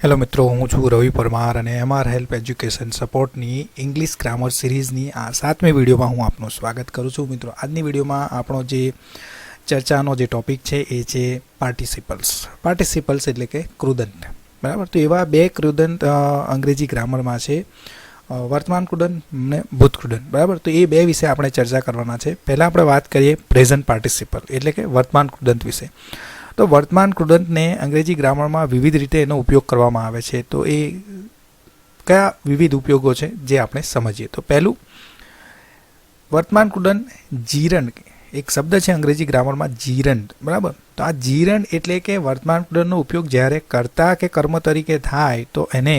Hello મિત્રો, હું છું રવિ પરમાર અને એમઆર હેલ્પ એજ્યુકેશન સપોર્ટની ઇંગ્લિશ ગ્રામર સિરીઝની આ 7મી વિડીયોમાં હું આપનું સ્વાગત કરું છું. મિત્રો, આજની વિડીયોમાં આપણો જે ચર્ચાનો જે ટોપિક છે એ છે પાર્ટિસિપલ્સ એટલે કે કૃદંત. બરાબર, તો એવા બે કૃદંત અંગ્રેજી ગ્રામરમાં છે, વર્તમાન કૃદંત અને ભૂત કૃદંત. બરાબર, તો એ બે વિશે આપણે ચર્ચા કરવાના છે. પહેલાં આપણે વાત કરીએ પ્રેઝન્ટ પાર્ટિસિપલ એટલે કે વર્તમાન કૃદંત વિશે. તો વર્તમાન કૃદંતને અંગ્રેજી ગ્રામરમાં વિવિધ રીતે એનો ઉપયોગ કરવામાં આવે છે. તો એ કયા વિવિધ ઉપયોગો છે જે આપણે સમજીએ. તો પહેલું, વર્તમાન કૃદંત જીરંડ, એક શબ્દ છે અંગ્રેજી ગ્રામરમાં જીરંડ. બરાબર, તો આ જીરંડ એટલે કે વર્તમાન કૃદંતનો ઉપયોગ જ્યારે કર્તા કે કર્મ તરીકે થાય તો એને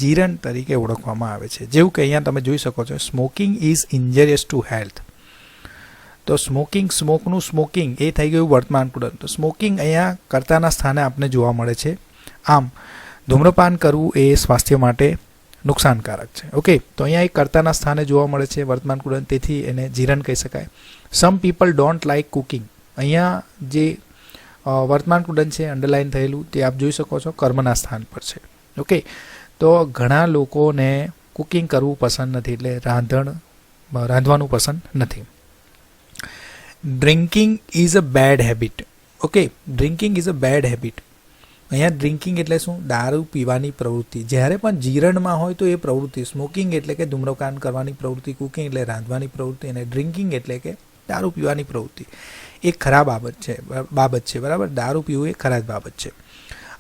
જીરંડ તરીકે ઓળખવામાં આવે છે. જેવું કે અહીંયા તમે જોઈ શકો છો, સ્મોકિંગ ઇઝ ઇન્જરિયસ ટુ હેલ્થ. તો સ્મોકનું સ્મોકિંગ એ થઈ ગયું વર્તમાન કૃદંત. તો સ્મોકિંગ અહીંયા કર્તાના સ્થાને આપણે જોવા મળે છે. આમ ધૂમ્રપાન કરવું એ સ્વાસ્થ્ય માટે નુકસાનકારક છે. ઓકે, તો અહીંયા એક કર્તાના સ્થાને જોવા મળે છે વર્તમાન કૃદંત, તેથી એને જીરંડ કહી શકાય. Some people don't like cooking, અહીંયા જે વર્તમાન કૃદંત છે અંડરલાઇન થયેલું તે આપ જોઈ શકો છો, કર્મના સ્થાન પર છે. ઓકે, તો ઘણા લોકોને કુકિંગ કરવું પસંદ નથી, એટલે રાંધવાનું પસંદ નથી. Drinking is a bad habit. Okay, drinking is a bad habit. અહીંયા ડ્રિંકિંગ એટલે શું? દારૂ પીવાની પ્રવૃત્તિ. જ્યારે પણ જીરણમાં હોય તો એ પ્રવૃત્તિ, સ્મોકિંગ એટલે કે ધૂમ્રપાન કરવાની પ્રવૃત્તિ, કુકિંગ એટલે રાંધવાની પ્રવૃત્તિ, અને ડ્રિંકિંગ એટલે કે દારૂ પીવાની પ્રવૃત્તિ. એ ખરાબ બાબત છે. બરાબર, દારૂ પીવું એ ખરાબ બાબત છે.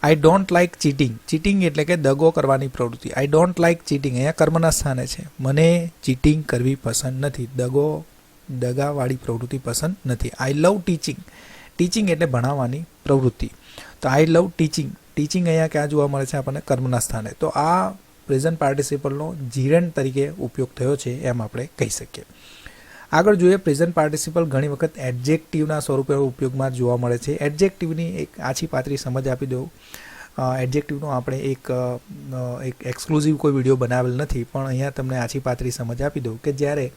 I don't like cheating. Cheating એટલે કે દગો કરવાની પ્રવૃત્તિ. આઈ ડોન્ટ લાઇક ચીટિંગ અહીંયા કર્મના સ્થાને છે. મને ચીટિંગ કરવી પસંદ નથી, દગાવાળી પ્રવૃત્તિ પસંદ નથી. આઈ લવ ટીચિંગ. ટીચિંગ એટલે ભણાવવાની પ્રવૃત્તિ. તો આઈ લવ ટીચિંગ. ટીચિંગ અહીંયા ક્યાં જોવા મળે છે? આપણને કર્મના સ્થાને. તો આ પ્રેઝન્ટ પાર્ટિસિપલનો જીરંડ તરીકે ઉપયોગ થયો છે એમ આપણે કહી શકીએ. આગળ જોઈએ, પ્રેઝન્ટ પાર્ટિસિપલ ઘણી વખત એડજેક્ટિવના સ્વરૂપે ઉપયોગમાં જોવા મળે છે. એડજેક્ટિવની એક આછી પાતળી સમજ આપી દઉં. એડજેક્ટિવનો આપણે એક એક્સક્લુઝિવ કોઈ વિડીયો બનાવેલ નથી, પણ અહીંયા તમને આછી પાતળી સમજ આપી દઉં કે જ્યારે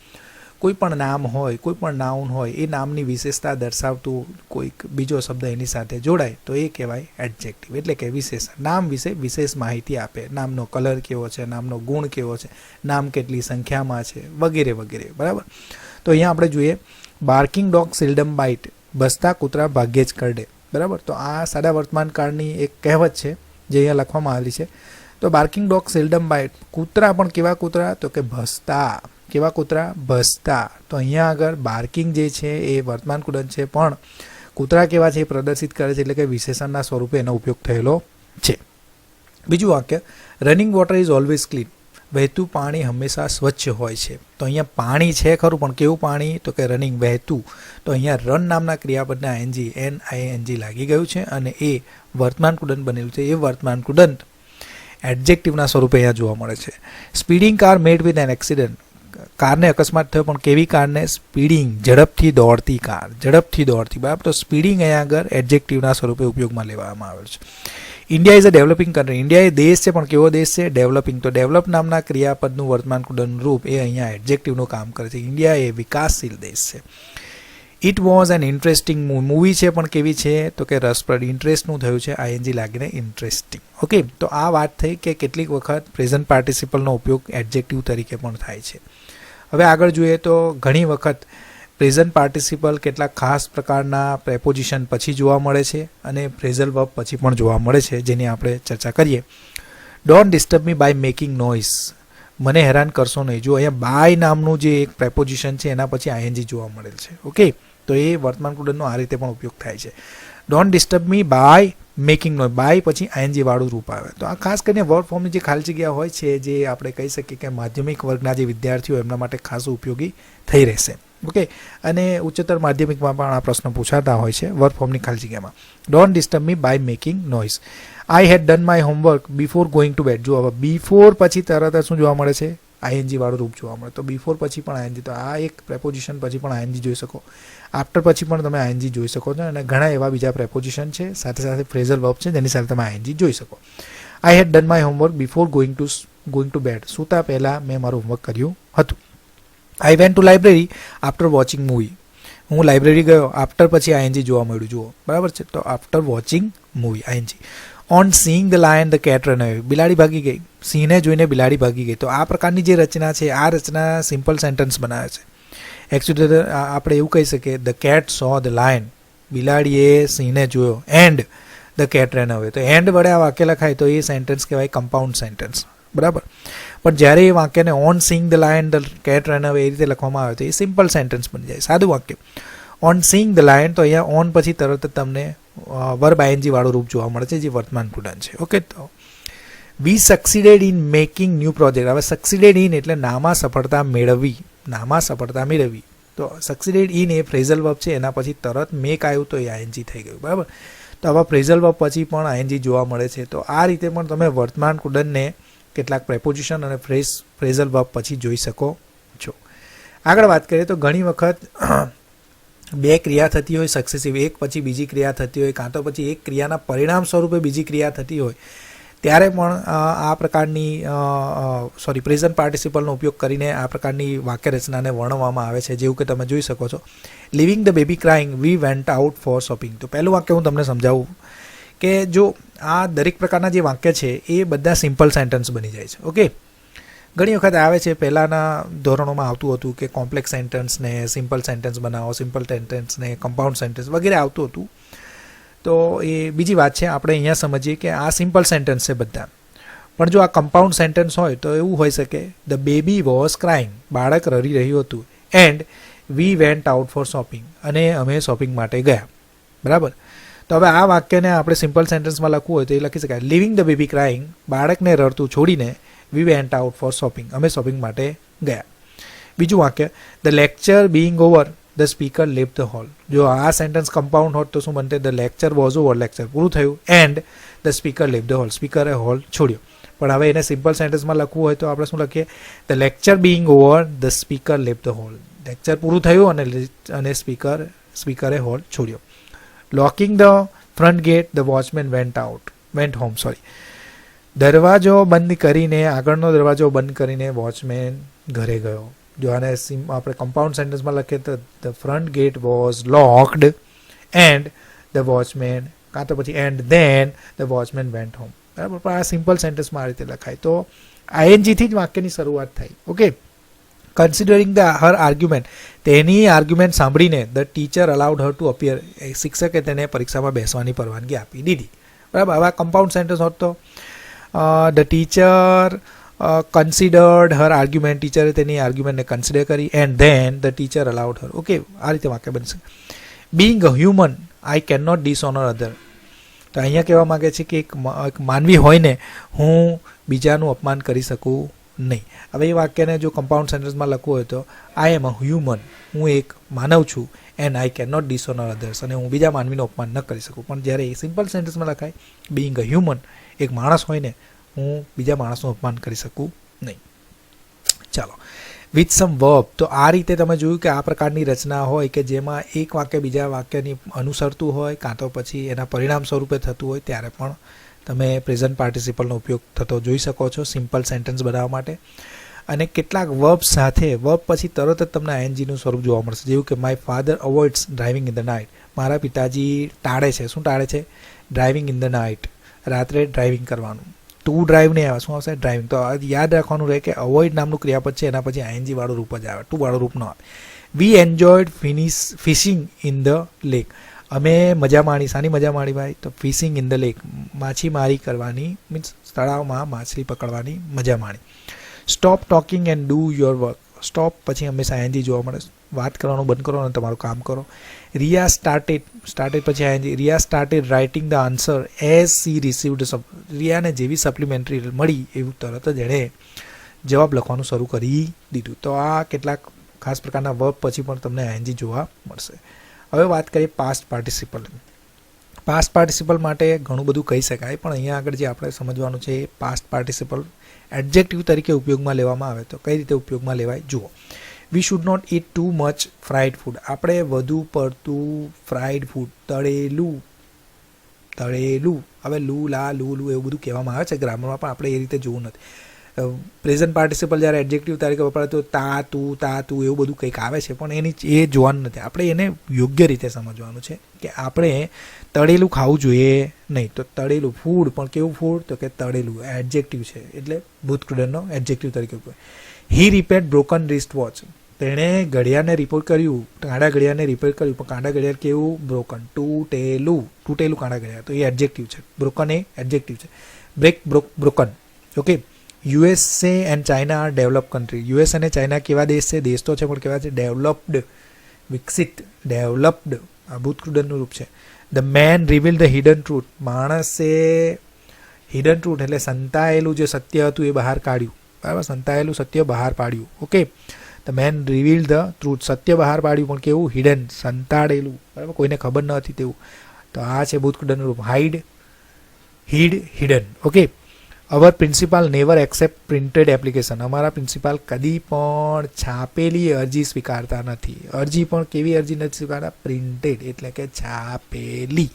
કોઈ પણ નામ હોય, કોઈ પણ નાઉન હોય, એ નામની વિશેષતા દર્શાવતું કોઈક બીજો શબ્દ એની સાથે જોડાય તો એ કહેવાય એડજેક્ટિવ, એટલે કે વિશેષણ. નામ વિશે વિશેષ માહિતી આપે. નામનો કલર કેવો છે, નામનો ગુણ કેવો છે, નામ કેટલી સંખ્યામાં છે, વગેરે વગેરે. બરાબર, તો અહીંયા આપણે જોઈએ, બાર્કિંગ ડોગ સેલ્ડમ બાઇટ. ભસતા કૂતરા ભાગ્યે જ કરડે. બરાબર, તો આ સાદા વર્તમાન કાળની એક કહેવત છે જે અહીંયા લખવામાં આવેલી છે. તો બાર્કિંગ ડોગ સેલ્ડમ બાઇટ, કૂતરા પણ કેવા કૂતરા? તો કે ભસતા. કેવા કૂતરા? ભસતા. તો અહીંયા આગળ બાર્કિંગ જે છે એ વર્તમાન કૃદંત છે, પણ કૂતરા કેવા છે એ પ્રદર્શિત કરે છે, એટલે કે વિશેષણના સ્વરૂપે એનો ઉપયોગ થયેલો છે. બીજું વાક્ય, running water is always clean. વહેતું પાણી હંમેશા સ્વચ્છ હોય છે. તો અહીંયા પાણી છે ખરું, પણ કેવું પાણી? તો કે રનિંગ, વહેતું. તો અહીંયા રન નામના ક્રિયાપદના NING લાગી ગયું છે અને એ વર્તમાન કૃદંત બનેલું છે. એ વર્તમાન કૃદંત એડજેક્ટિવના સ્વરૂપે અહીંયા જોવા મળે છે. Speeding car made with an accident. કારને અકસ્માત થયો, પણ કેવી કારને? સ્પીડિંગ, ઝડપથી દોડતી કાર, ઝડપથી દોડતી. બરાબર, તો સ્પીડિંગ અહીંયા આગળ એડજેક્ટિવના સ્વરૂપે ઉપયોગમાં લેવામાં આવેલ છે. India is a developing country. India એ દેશ છે, પણ કેવો દેશ છે? ડેવલપિંગ. તો ડેવલપ નામના ક્રિયાપદનું વર્તમાન કૃદંત રૂપ એ અહીંયા એડજેક્ટિવનું કામ કરે છે. ઇન્ડિયા એ વિકાસશીલ દેશ છે. It was an interesting movie છે, પણ કેવી છે? તો કે રસપ્રદ. ઇન્ટરેસ્ટનું થયું છે ING લાગીને ઇન્ટરેસ્ટિંગ. ઓકે, તો આ વાત થઈ કે કેટલીક વખત પ્રેઝન્ટ પાર્ટિસિપલનો ઉપયોગ એડજેક્ટિવ તરીકે પણ થાય છે. હવે આગળ જોઈએ તો ઘણી વખત પ્રેઝન્ટ પાર્ટિસિપલ કેટલાક ખાસ પ્રકારના પ્રેપોઝિશન પછી જોવા મળે છે અને ફ્રેઝલ વર્બ પછી પણ જોવા મળે છે, જેની આપણે ચર્ચા કરીએ. Don't disturb me by making noise. મને હેરાન કરશો નહીં. જો અહીંયા બાય નામનું જે એક પ્રેપોઝિશન છે એના પછી ING જોવા મળેલ છે. ઓકે, તો એ વર્તમાન કૃદંતનો આ રીતે પણ ઉપયોગ થાય છે. Don't disturb me by making noise. By પછી ING વાળું રૂપ આવે. તો આ ખાસ કરીને વર્બ ફોર્મની જે ખાલી જગ્યા હોય છે, જે આપણે કહી શકીએ કે માધ્યમિક વર્ગના જે વિદ્યાર્થીઓ એમના માટે ખાસ ઉપયોગી થઈ રહેશે. ઓકે, અને ઉચ્ચતર માધ્યમિકમાં પણ આ પ્રશ્ન પૂછાતા હોય છે વર્બ ફોર્મની ખાલી જગ્યામાં. Don't disturb me by making noise. I had done my homework before going to bed. જો હવે બિફોર પછી તરત જ શું જોવા મળે છે? ING વાળું રૂપ જોવા મળે. તો બિફોર પછી પણ ING. તો આ એક પ્રેપોઝિશન પછી પણ ING જોઈ શકો. આફ્ટર પછી પણ તમે ING જોઈ શકો છો, અને ઘણા એવા બીજા પ્રેપોઝિશન છે, સાથે સાથે ફ્રેઝલ વર્બ છે જેની સાથે તમે ING જોઈ શકો. I had done my homework before going to bed. સૂતા પહેલાં મેં મારું હોમવર્ક કર્યું હતું. I went to library after watching movie. હું લાઇબ્રેરી ગયો, આફ્ટર પછી ING જોવા મળ્યું. જુઓ, બરાબર છે. તો after watching movie ING. On seeing the lion the cat run away, બિલાડી ભાગી ગઈ, સિંહને જોઈને બિલાડી ભાગી ગઈ. તો આ પ્રકારની જે રચના છે આ રચના સિમ્પલ સેન્ટેન્સ બનાવે છે. એકચ્યુઅલી આપણે એવું કહી શકીએ the cat saw the lion, બિલાડીએ સિંહને જોયો, એન્ડ ધ કેટ રન અવે. તો એન્ડ વડે આ વાક્ય લખાય તો એ સેન્ટેન્સ કહેવાય કમ્પાઉન્ડ સેન્ટેન્સ, બરાબર. પણ જ્યારે એ વાક્યને on seeing the lion the cat run away એ રીતે લખવામાં આવે તો એ સિમ્પલ સેન્ટેન્સ બની જાય, સાદું વાક્ય. ઓન સીઈંગ ધ લાયન, તો અહીંયા ઓન પછી તરત જ તમને વર્બ આઈએનજી વાળું રૂપ જોવા મળે છે જે વર્તમાન પુડાન છે. ઓકે, તો વી સક્સીડેડ ઇન મેકિંગ ન્યૂ પ્રોજેક્ટ. હવે સક્સીડેડ ઇન એટલે નામાં સફળતા મેળવી, નામાં સફળતા મેળવી. તો સક્સીડેડ ઇન એ ફ્રેઝલ વર્બ છે, એના પછી તરત મેક આવ્યું તો એ આઈએનજી થઈ ગયું, બરાબર. તો આવા ફ્રેઝલ વર્બ પછી પણ આઈએનજી જોવા મળે છે. તો આ રીતે પણ તમે વર્તમાન કુડનને કેટલાક પ્રેપોઝિશન અને ફ્રેઝલ વર્બ પછી જોઈ શકો છો. આગળ વાત કરીએ તો ઘણી વખત બે ક્રિયા થતી હોય સક્સેસિવ, એક પછી બીજી ક્રિયા થતી હોય, કાં તો પછી એક ક્રિયાના પરિણામ સ્વરૂપે બીજી ક્રિયા થતી હોય, ત્યારે પણ આ પ્રકારની પ્રેઝન્ટ પાર્ટિસિપલનો ઉપયોગ કરીને આ પ્રકારની વાક્ય રચનાને વર્ણવવામાં આવે છે. જેવું કે તમે જોઈ શકો છો, living the baby crying V went out for shopping. તો પહેલું વાક્ય હું તમને સમજાવું કે જો આ દરેક પ્રકારના જે વાક્ય છે એ બધા સિમ્પલ સેન્ટેન્સ બની જાય છે. ઓકે, ઘણી વખત આવે છે, પહેલાંના ધોરણોમાં આવતું હતું કે કોમ્પ્લેક્સ સેન્ટેન્સને સિમ્પલ સેન્ટેન્સ બનાવો, સિમ્પલ સેન્ટેન્સને કમ્પાઉન્ડ સેન્ટેન્સ વગેરે આવતું હતું. તો એ બીજી વાત છે, આપણે અહીંયા સમજીએ કે આ સિમ્પલ સેન્ટેન્સ છે બધા. પણ જો આ કમ્પાઉન્ડ સેન્ટેન્સ હોય તો એવું હોઈ શકે, ધ બેબી વોઝ ક્રાઇંગ, બાળક રડી રહ્યું હતું, and we went out for shopping, અને અમે શોપિંગ માટે ગયા, બરાબર. તો હવે આ વાક્યને આપણે સિમ્પલ સેન્ટેન્સમાં લખવું હોય તો એ લખી શકાય, લિવિંગ ધ બેબી ક્રાઇંગ, બાળકને રડતું છોડીને we went out for shopping, અમે શોપિંગ માટે ગયા. બીજું વાક્ય, the lecture being over the speaker left the hall. જો આ સેન્ટેન્સ કમ્પાઉન્ડ હોત તો શું બનતે, the lecture was over, lecture પૂરું થયું, and the speaker left the hall, સ્પીકરે હોલ છોડ્યો. પણ હવે એને સિમ્પલ સેન્ટેન્સમાં લખવું હોય તો આપણે શું લખીએ, the lecture being over the speaker left the hall, lecture પૂરું થયું અને સ્પીકરે હોલ છોડ્યો. Locking the front gate the watchman went home. દરવાજો બંધ કરીને, આગળનો દરવાજો બંધ કરીને વોચમેન ઘરે ગયો. જો આને આપણે કમ્પાઉન્ડ સેન્ટેન્સમાં લખીએ તો the front gate was locked and the watchman, કાં તો પછી and then the watchman went home, બરાબર. પણ આ સિમ્પલ સેન્ટેન્સમાં આ રીતે લખાય. તો આઈએનજીથી જ વાક્યની શરૂઆત થાય. ઓકે, કન્સિડરિંગ હર આર્ગ્યુમેન્ટ, તેની આર્ગ્યુમેન્ટ સાંભળીને the teacher allowed her to appear, શિક્ષકે તેને પરીક્ષામાં બેસવાની પરવાનગી આપી દીધી, બરાબર. આવા કમ્પાઉન્ડ સેન્ટેન્સ હોત તો the teacher considered her argument, ટીચરે તેની આર્ગ્યુમેન્ટને કન્સિડર કરી, and then the teacher allowed her. Okay, આ રીતે વાક્ય બની શકે. Being a human I can not dishonour other. તો અહીંયા કહેવા માગે છે કે એક માનવી હોય ને હું બીજાનું અપમાન કરી શકું નહીં. હવે એ વાક્યને જો કમ્પાઉન્ડ સેન્ટેન્સમાં લખવું હોય તો આઈ એમ અ હ્યુમન, હું એક માનવ છું, and I can not dishonour others, અને હું બીજા માનવીનું અપમાન ન કરી શકું. પણ જ્યારે એ સિમ્પલ સેન્ટેન્સમાં લખાય, બિંગ અ હ્યુમન, એક માણસ હોય ને હું બીજા માણસનું અપમાન કરી શકું નહીં. ચાલો, વિથ સમ વર્બ. તો આ રીતે તમે જોયું કે આ પ્રકારની રચના હોય કે જેમાં એક વાક્ય બીજા વાક્યની અનુસરતું હોય, કાં તો પછી એના પરિણામ સ્વરૂપે થતું હોય, ત્યારે પણ તમે પ્રેઝન્ટ પાર્ટિસિપલનો ઉપયોગ થતો જોઈ શકો છો સિમ્પલ સેન્ટેન્સ બનાવવા માટે. અને કેટલાક વર્બ સાથે, વર્બ પછી તરત જ તમને આઈએનજીનું સ્વરૂપ જોવા મળશે. જેવું કે my father avoids driving in the night, મારા પિતાજી ટાળે છે, શું ટાળે છે, ડ્રાઇવિંગ ઇન ધ નાઇટ, રાત્રે ડ્રાઇવિંગ કરવાનું. ટુ ડ્રાઈવ નહીં આવે, શું આવશે, ડ્રાઇવિંગ. તો યાદ રાખવાનું રહે કે અવોઇડ નામનું ક્રિયાપદ છે, એના પછી આઈએનજી વાળું રૂપ જ આવે, ટુ વાળું રૂપ ન આવે. We enjoyed fishing in the lake, અમે મજા માણી, શાની મજા માણી ભાઈ, તો ફિશિંગ ઇન ધ લેક, માછીમારી કરવાની, મીન્સ તળાવમાં માછલી પકડવાની મજા માણી. Stop talking and do your work, stop પછી હંમેશા આઈએનજી જોવા મળે, વાત કરવાનું બંધ કરો અને તમારું કામ કરો. રિયા સ્ટાર્ટેડ પછી ING, Riya started writing the answer as she received. રિયાને જેવી સપ્લિમેન્ટરી મળી એવું તરત જ એણે જવાબ લખવાનું શરૂ કરી દીધું. તો આ કેટલાક ખાસ પ્રકારના વર્બ પછી પણ તમને આઈએનજી જોવા મળશે. હવે વાત કરીએ પાસ્ટ પાર્ટિસિપલ. પાસ્ટ પાર્ટિસિપલ માટે ઘણું બધું કહી શકાય, પણ અહીંયા આગળ જે આપણે સમજવાનું છે એ પાસ્ટ પાર્ટિસિપલ એડજેક્ટિવ તરીકે ઉપયોગમાં લેવામાં આવે તો કઈ રીતે ઉપયોગમાં લેવાય જુઓ. We should not eat too much fried food, આપણે વધુ પડતું ફ્રાઈડ ફૂડ, તળેલું, હવે લુ લા લુ એવું બધું કહેવામાં આવે છે ગ્રામરમાં, પણ આપણે એ રીતે જોવું નથી. પ્રેઝન્ટ પાર્ટિસિપલ જ્યારે એડજેક્ટિવ તરીકે વપરાય તો તા તું એવું બધું કંઈક આવે છે, પણ એ જોવાનું નથી. આપણે એને યોગ્ય રીતે સમજવાનું છે કે આપણે તળેલું ખાવું જોઈએ નહીં. તો તળેલું ફૂડ, પણ કેવું ફૂડ? તો કે તળેલું એડજેક્ટિવ છે, એટલે ભૂતકૃદનનો એડજેક્ટિવ તરીકે ઉપયોગ. હી રિપેર્ડ બ્રોકન રિસ્ટ વોચ. તેણે ઘડિયાળને રિપેર કર્યું, કાંડા ઘડિયાળને રિપેર કર્યું, પણ કાંડા ઘડિયાળ કેવું? બ્રોકન. તૂટેલું કાંડા ઘડિયાળ, તો એ એડજેક્ટિવ છે. બ્રોકન એ એડજેક્ટિવ છે. Broken. Okay. USA and China are develop country. US અને ચાઇના કેવા દેશ છે? દેશ તો છે, પણ કેવા છે? ડેવલપ્ડ, વિકસિત, ડેવલપ્ડ. આ ભૂતકૃદનનું રૂપ છે. The man reveal the hidden truth. માણસે હિડન ટ્રુથ એટલે સંતાયેલું જે સત્ય હતું એ બહાર કાઢ્યું. બરાબર, સંતાયેલું સત્ય બહાર પાડ્યું. Okay. The man reveal the truth, સત્ય બહાર પાડ્યું, પણ કેવું? હિડન, સંતાડેલું. બરાબર, કોઈને ખબર ન હતી તેવું. તો આ છે ભૂતકૃદનનું રૂપ. Hide, hidden. Okay. Our principal never accept printed application. અમારા પ્રિન્સિપાલ કદી પણ છાપેલી અરજી સ્વીકારતા નથી. અરજી પણ કેવી અરજી નથી સ્વીકારતા? પ્રિન્ટેડ, એટલે કે છાપેલી.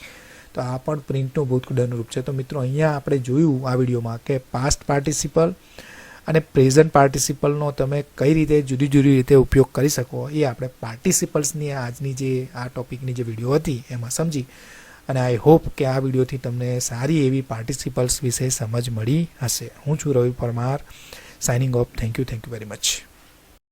તો આ પણ પ્રિન્ટનું ભૂતકૃદનનું રૂપ છે. તો મિત્રો, અહીંયા આપણે જોયું આ વિડીયોમાં કે પાસ્ટ પાર્ટિસિપલ અને પ્રેઝન્ટ પાર્ટિસિપલનો તમે કઈ રીતે જુદી જુદી રીતે ઉપયોગ કરી શકો, એ આપણે પાર્ટિસિપલ્સની આજની જે આ ટોપિકની જે વિડીયો હતી એમાં સમજી. અને આઈ હોપ કે આ વિડીયોથી તમને સારી એવી પાર્ટિસિપલ્સ વિશે સમજ મળી હશે. હું છું Ravi Parmar, signing off. Thank you very much.